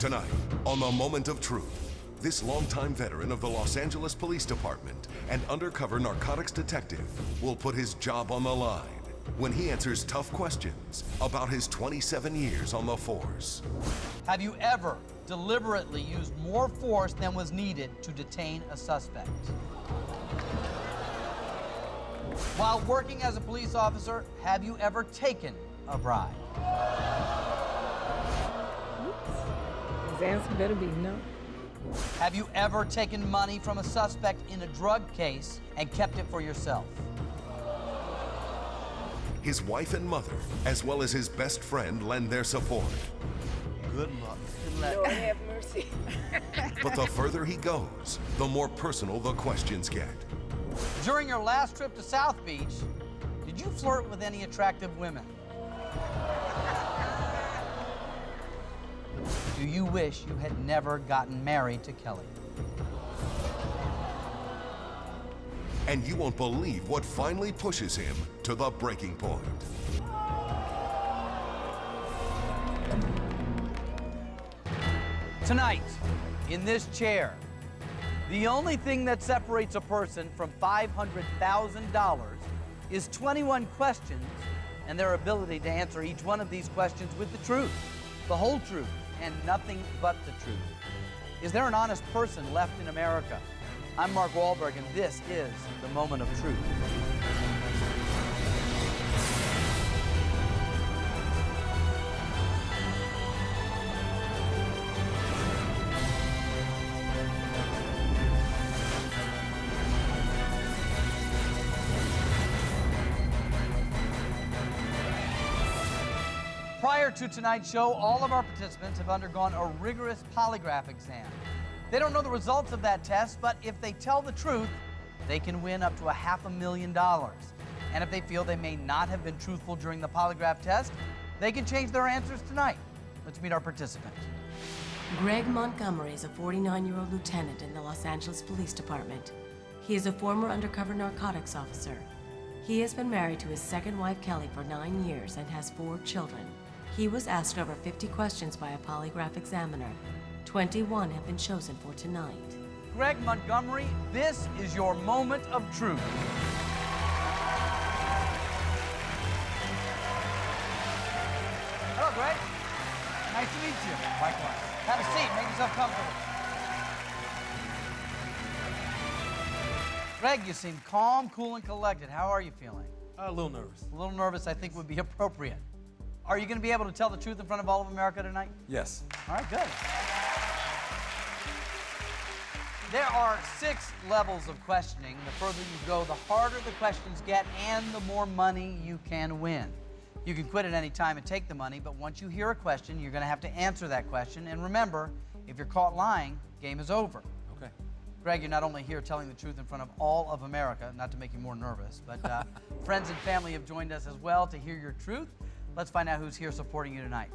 Tonight, on The Moment of Truth, this longtime veteran of the Los Angeles Police Department and undercover narcotics detective will put his job on the line when he answers tough questions about his 27 years on the force. Have you ever deliberately used more force than was needed to detain a suspect? While working as a police officer, have you ever taken a bribe? His answer better be no. Have you ever taken money from a suspect in a drug case and kept it for yourself? His wife and mother, as well as his best friend, lend their support. Good luck. Good luck. Lord have mercy. But the further he goes, the more personal the questions get. During your last trip to South Beach, did you flirt with any attractive women? Do you wish you had never gotten married to Kelly? And you won't believe what finally pushes him to the breaking point. Tonight, in this chair, the only thing that separates a person from $500,000 is 21 questions and their ability to answer each one of these questions with the truth, the whole truth, and nothing but the truth. Is there an honest person left in America? I'm Mark Wahlberg, and this is The Moment of Truth. Prior to tonight's show, all of our participants have undergone a rigorous polygraph exam. They don't know the results of that test, but if they tell the truth, they can win up to $500,000. And if they feel they may not have been truthful during the polygraph test, they can change their answers tonight. Let's meet our participant. Greg Montgomery is a 49-year-old lieutenant in the Los Angeles Police Department. He is a former undercover narcotics officer. He has been married to his second wife, Kelly, for 9 years and has 4 children. He was asked over 50 questions by a polygraph examiner. 21 have been chosen for tonight. Greg Montgomery, this is your moment of truth. Hello, Greg. Nice to meet you. Likewise. Have a seat. Make yourself comfortable. Greg, you seem calm, cool, and collected. How are you feeling? A little nervous. A little nervous, I think, would be appropriate. Are you going to be able to tell the truth in front of all of America tonight? Yes. All right, good. There are 6 levels of questioning. The further you go, the harder the questions get and the more money you can win. You can quit at any time and take the money, but once you hear a question, you're going to have to answer that question. And remember, if you're caught lying, game is over. Okay. Greg, you're not only here telling the truth in front of all of America, not to make you more nervous, but friends and family have joined us as well to hear your truth. Let's find out who's here supporting you tonight.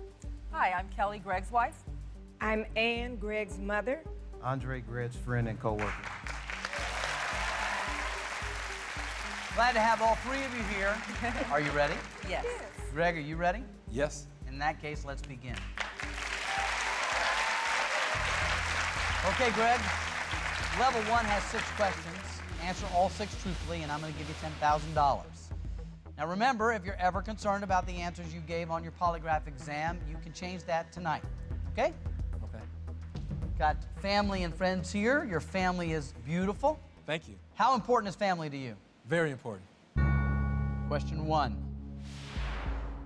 Hi, I'm Kelly, Greg's wife. I'm Ann, Greg's mother. Andre, Greg's friend and co-worker. Glad to have all 3 of you here. Are you ready? Yes. Greg, are you ready? Yes. In that case, let's begin. Okay, Greg. Level 1 has 6 questions. Answer all 6 truthfully, and I'm going to give you $10,000. Now remember, if you're ever concerned about the answers you gave on your polygraph exam, you can change that tonight, okay? Okay. Got family and friends here. Your family is beautiful. Thank you. How important is family to you? Very important. Question 1.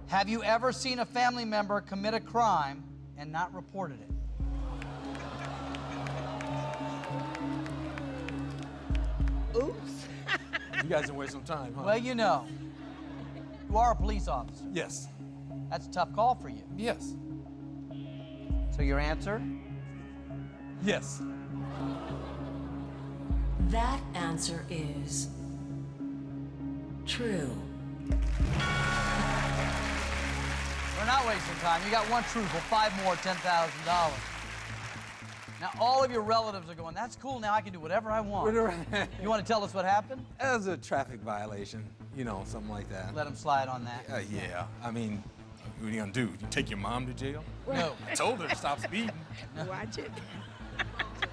Have you ever seen a family member commit a crime and not reported it? Oops. You guys didn't waste some time, huh? Well, you know. You are a police officer. Yes. That's a tough call for you. Yes. So your answer? Yes. That answer is true. We're not wasting time. You got 1 truthful, 5 more, $10,000. Now, all of your relatives are going, that's cool, now I can do whatever I want. You want to tell us what happened? It was a traffic violation, you know, something like that. Let them slide on that. Yeah, I mean, What are you gonna do? You take your mom to jail? No. I told her to stop speeding. Watch it.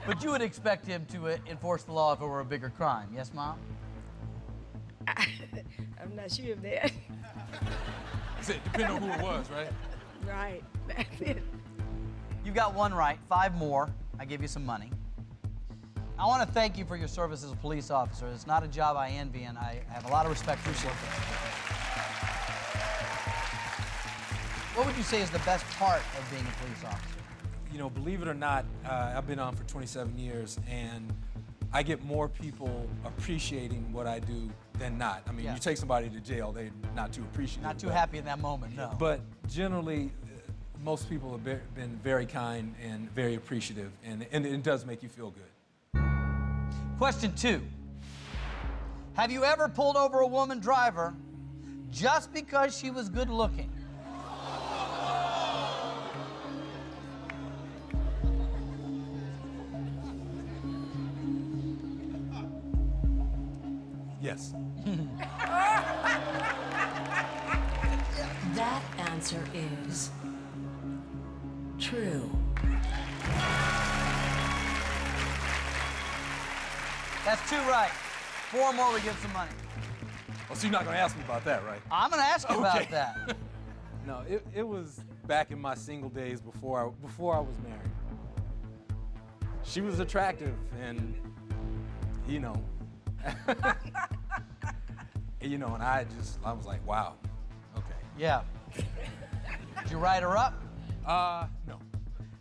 But you would expect him to enforce the law if it were a bigger crime. Yes, Mom? I'm not sure of that. Depending on who it was, right? Right. That's it. You've got one right. 5 more. I give you some money. I want to thank you for your service as a police officer. It's not a job I envy, and I have a lot of respect for your work. What would you say is the best part of being a police officer? You know, believe it or not, I've been on for 27 years, and I get more people appreciating what I do than not. I mean, Yeah. you take somebody to jail, they're not too appreciative. Not too but- happy in that moment, no. But generally, most people have been very kind and very appreciative, and it does make you feel good. Question 2. Have you ever pulled over a woman driver just because she was good looking? Yes. That answer is true. That's 2 right. 4 more, we give some money. Oh, so you're not gonna ask me about that, right? I'm going to ask you about Okay. that. No, it was back in my single days before I was married. She was attractive, and you know, and I was like, wow, okay. Yeah. Did you write her up? No.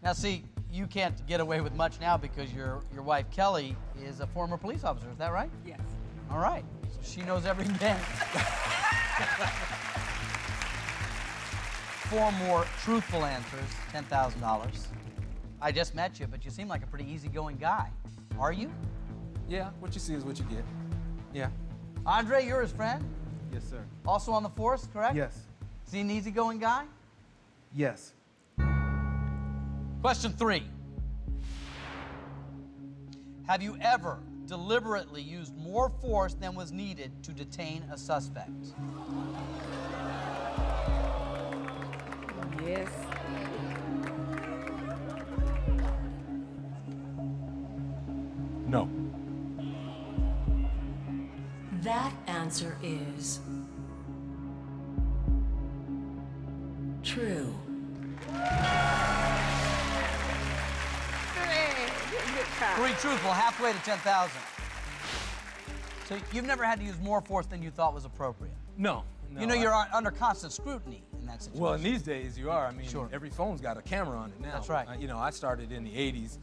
Now, see, you can't get away with much now because your wife, Kelly, is a former police officer. Is that right? Yes. All right. So she knows every bit. 4 more truthful answers, $10,000. I just met you, but you seem like a pretty easygoing guy. Are you? Yeah, what you see is what you get. Yeah. Andre, you're his friend? Yes, sir. Also on the force, correct? Yes. Is he an easygoing guy? Yes. Question 3. Have you ever deliberately used more force than was needed to detain a suspect? Yes. No. That answer is true. Hey, good cop. 3 truthful, halfway to 10,000. So you've never had to use more force than you thought was appropriate. No. You know you're under constant scrutiny in that situation. Well, in these days you are. I mean, Sure. every phone's got a camera on it now. That's right. I started in the 80s,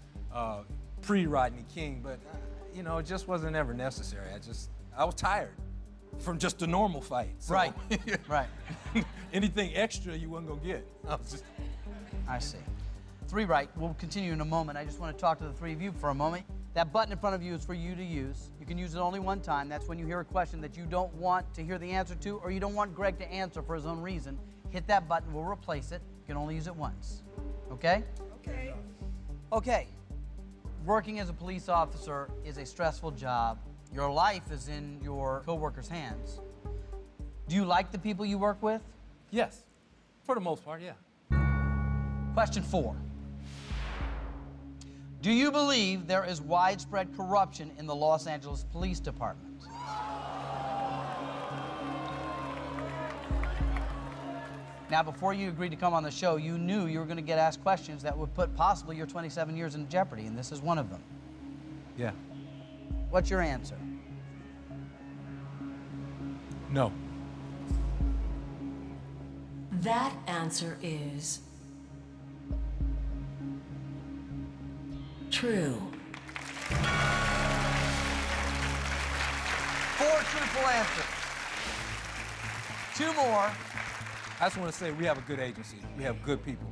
pre-Rodney King, but it just wasn't ever necessary. I was tired from just a normal fight. So, Right, right. Anything extra you wasn't gonna get. I see. 3 right. We'll continue in a moment. I just want to talk to the 3 of you for a moment. That button in front of you is for you to use. You can use it only one time. That's when you hear a question that you don't want to hear the answer to, or you don't want Greg to answer for his own reason. Hit that button. We'll replace it. You can only use it once. Okay? Okay. Okay. Working as a police officer is a stressful job. Your life is in your coworkers' hands. Do you like the people you work with? Yes, for the most part, yeah. Question 4. Do you believe there is widespread corruption in the Los Angeles Police Department? Now, before you agreed to come on the show, you knew you were going to get asked questions that would put possibly your 27 years in jeopardy, and this is one of them. Yeah. What's your answer? No. That answer is true. 4 truthful answers. 2 more. I just want to say we have a good agency. We have good people.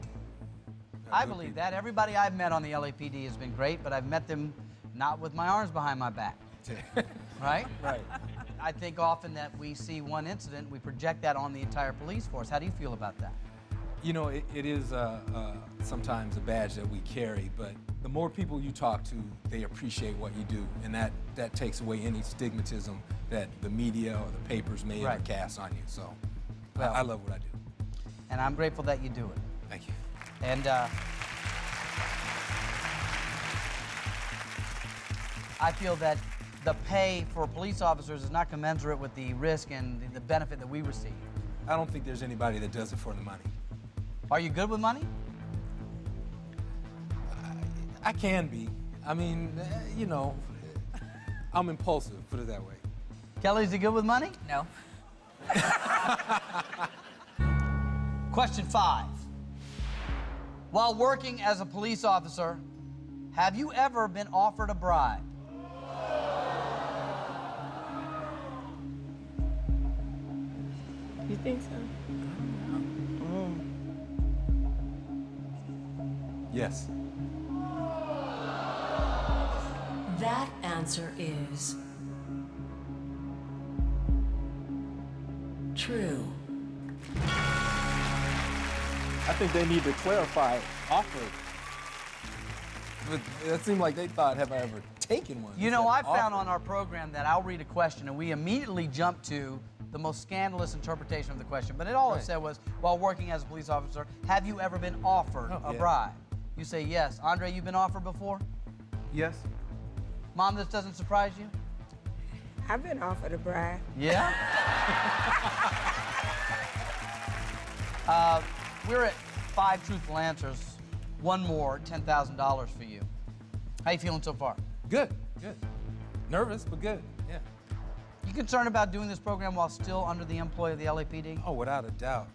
I believe that. Everybody I've met on the LAPD has been great, but I've met them not with my arms behind my back. Right? Right. I think often that we see one incident, we project that on the entire police force. How do you feel about that? It is sometimes a badge that we carry, but the more people you talk to, they appreciate what you do, and that takes away any stigmatism that the media or the papers may ever Right. cast on you. So Well, I love what I do. and I'm grateful that you do it. Thank you. And I feel that the pay for police officers is not commensurate with the risk and the benefit that we receive. I don't think there's anybody that does it for the money. Are you good with money? I can be. I mean, you know, I'm impulsive, put it that way. Kelly, is he good with money? No. Question 5. While working as a police officer, have you ever been offered a bribe? You think so? Yes. That answer is true. I think they need to clarify offer. But it seemed like they thought, have I ever taken one? You know, I Instead of found offered. on our program that I'll read a question and we immediately jump to the most scandalous interpretation of the question. But all it Right. said was, while working as a police officer, have you ever been offered a yeah. bribe? You say yes. Andre, you've been offered before? Yes. Mom, this doesn't surprise you? I've been offered a bribe. Yeah? We're at 5 truthful answers. One more, $10,000 for you. How you feeling so far? Good, good. Nervous, but good, yeah. You concerned about doing this program while still under the employ of the LAPD? Oh, without a doubt.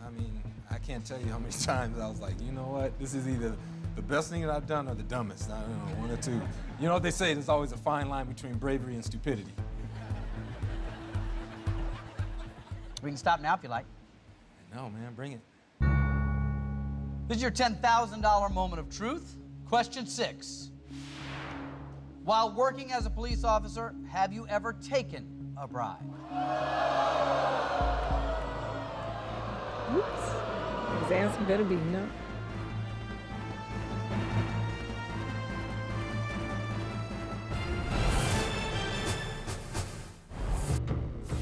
I mean, I can't tell you how many times I was like, you know what? This is either the best thing that I've done or the dumbest. I don't know, one or two. You know what they say, there's always a fine line between bravery and stupidity. We can stop now if you like. No, man, bring it. This is your $10,000 moment of truth. Question 6. While working as a police officer, have you ever taken a bribe? Oops. His answer better be no.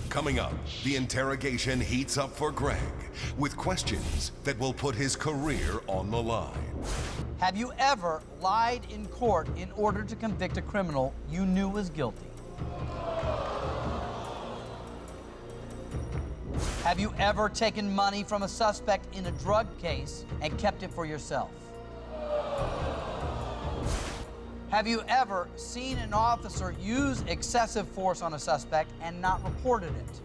Coming up, the interrogation heats up for Greg with questions that will put his career on the line. Have you ever lied in court in order to convict a criminal you knew was guilty? Have you ever taken money from a suspect in a drug case and kept it for yourself? Have you ever seen an officer use excessive force on a suspect and not reported it?